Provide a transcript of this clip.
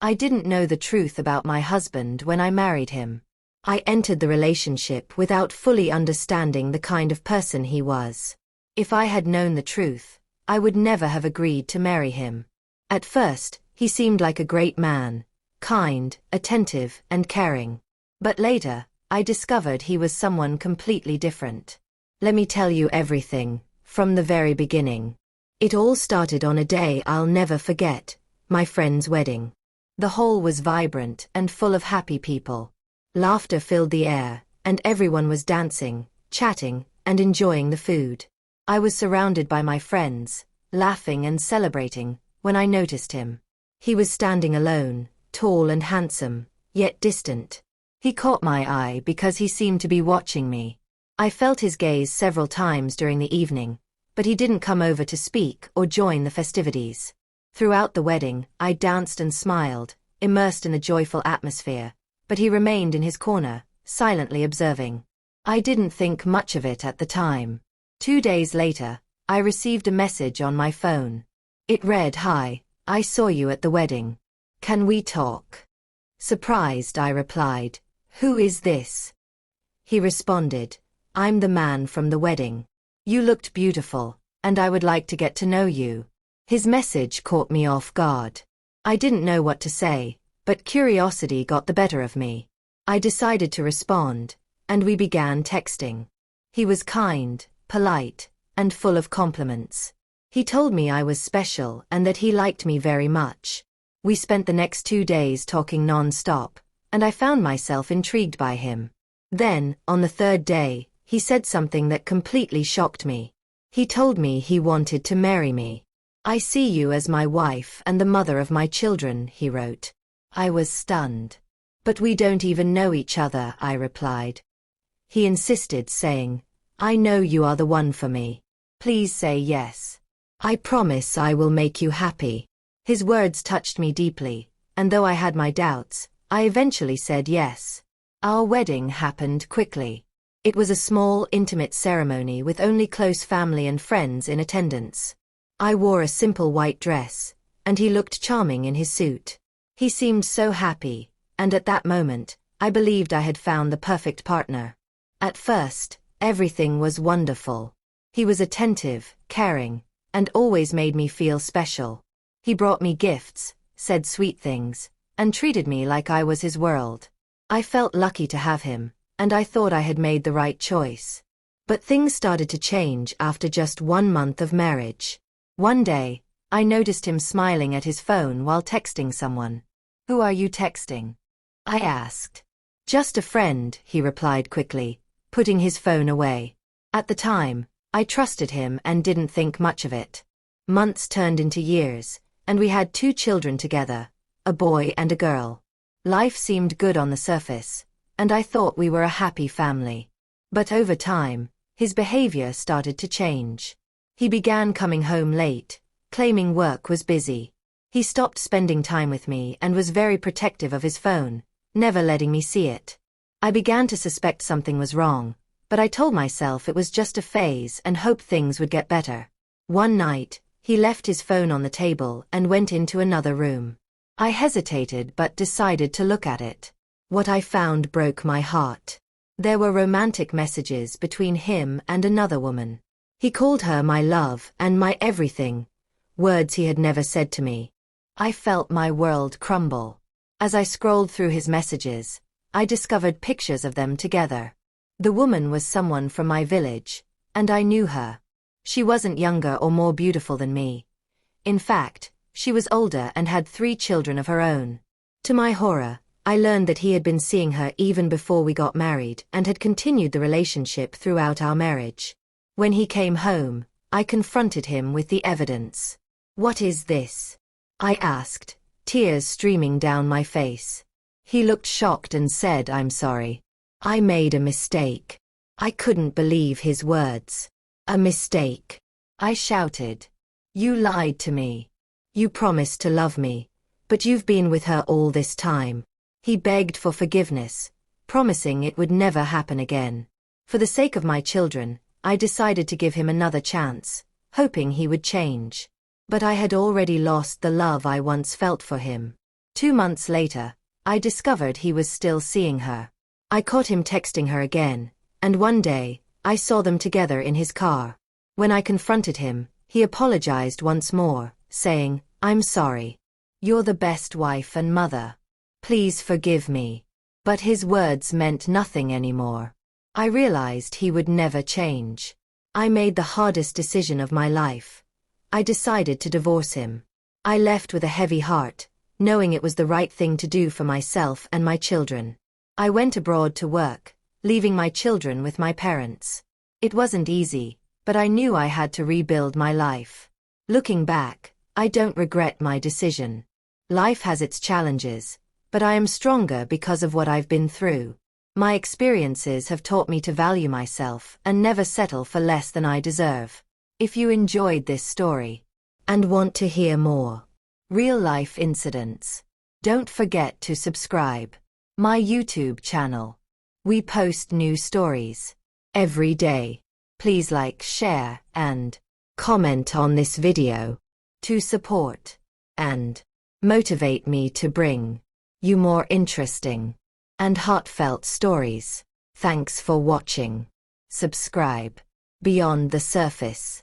I didn't know the truth about my husband when I married him. I entered the relationship without fully understanding the kind of person he was. If I had known the truth, I would never have agreed to marry him. At first, he seemed like a great man, kind, attentive, and caring. But later, I discovered he was someone completely different. Let me tell you everything, from the very beginning. It all started on a day I'll never forget, my friend's wedding. The hall was vibrant and full of happy people. Laughter filled the air, and everyone was dancing, chatting, and enjoying the food. I was surrounded by my friends, laughing and celebrating, when I noticed him. He was standing alone, tall and handsome, yet distant. He caught my eye because he seemed to be watching me. I felt his gaze several times during the evening, but he didn't come over to speak or join the festivities. Throughout the wedding, I danced and smiled, immersed in the joyful atmosphere, but he remained in his corner, silently observing. I didn't think much of it at the time. 2 days later, I received a message on my phone. It read, "Hi, I saw you at the wedding. Can we talk?" Surprised, I replied, "Who is this?" He responded, "I'm the man from the wedding. You looked beautiful, and I would like to get to know you." His message caught me off guard. I didn't know what to say, but curiosity got the better of me. I decided to respond, and we began texting. He was kind, polite, and full of compliments. He told me I was special and that he liked me very much. We spent the next 2 days talking non-stop, and I found myself intrigued by him. Then, on the 3rd day, he said something that completely shocked me. He told me he wanted to marry me. "I see you as my wife and the mother of my children," he wrote. I was stunned. "But we don't even know each other," I replied. He insisted, saying, "I know you are the one for me. Please say yes. I promise I will make you happy." His words touched me deeply, and though I had my doubts, I eventually said yes. Our wedding happened quickly. It was a small, intimate ceremony with only close family and friends in attendance. I wore a simple white dress, and he looked charming in his suit. He seemed so happy, and at that moment, I believed I had found the perfect partner. At first, everything was wonderful. He was attentive, caring, and always made me feel special. He brought me gifts, said sweet things, and treated me like I was his world. I felt lucky to have him, and I thought I had made the right choice. But things started to change after just 1 month of marriage. One day, I noticed him smiling at his phone while texting someone. "Who are you texting?" I asked. "Just a friend," he replied quickly, putting his phone away. At the time, I trusted him and didn't think much of it. Months turned into years, and we had 2 children together, a boy and a girl. Life seemed good on the surface, and I thought we were a happy family. But over time, his behavior started to change. He began coming home late, claiming work was busy. He stopped spending time with me and was very protective of his phone, never letting me see it. I began to suspect something was wrong, but I told myself it was just a phase and hoped things would get better. One night, he left his phone on the table and went into another room. I hesitated but decided to look at it. What I found broke my heart. There were romantic messages between him and another woman. He called her my love and my everything, words he had never said to me. I felt my world crumble. As I scrolled through his messages, I discovered pictures of them together. The woman was someone from my village, and I knew her. She wasn't younger or more beautiful than me. In fact, she was older and had 3 children of her own. To my horror, I learned that he had been seeing her even before we got married and had continued the relationship throughout our marriage. When he came home, I confronted him with the evidence. "What is this?" I asked, tears streaming down my face. He looked shocked and said, "I'm sorry. I made a mistake." I couldn't believe his words. "A mistake?" I shouted. "You lied to me. You promised to love me, but you've been with her all this time." He begged for forgiveness, promising it would never happen again. For the sake of my children, I decided to give him another chance, hoping he would change. But I had already lost the love I once felt for him. 2 months later, I discovered he was still seeing her. I caught him texting her again, and one day, I saw them together in his car. When I confronted him, he apologized once more, saying, "I'm sorry. You're the best wife and mother. Please forgive me." But his words meant nothing anymore. I realized he would never change. I made the hardest decision of my life. I decided to divorce him. I left with a heavy heart, knowing it was the right thing to do for myself and my children. I went abroad to work, leaving my children with my parents. It wasn't easy, but I knew I had to rebuild my life. Looking back, I don't regret my decision. Life has its challenges, but I am stronger because of what I've been through. My experiences have taught me to value myself and never settle for less than I deserve. If you enjoyed this story and want to hear more real-life incidents, don't forget to subscribe my YouTube channel. We post new stories every day. Please like, share, and comment on this video to support and motivate me to bring you more interesting and heartfelt stories. Thanks for watching. Subscribe. Beyond the Surface.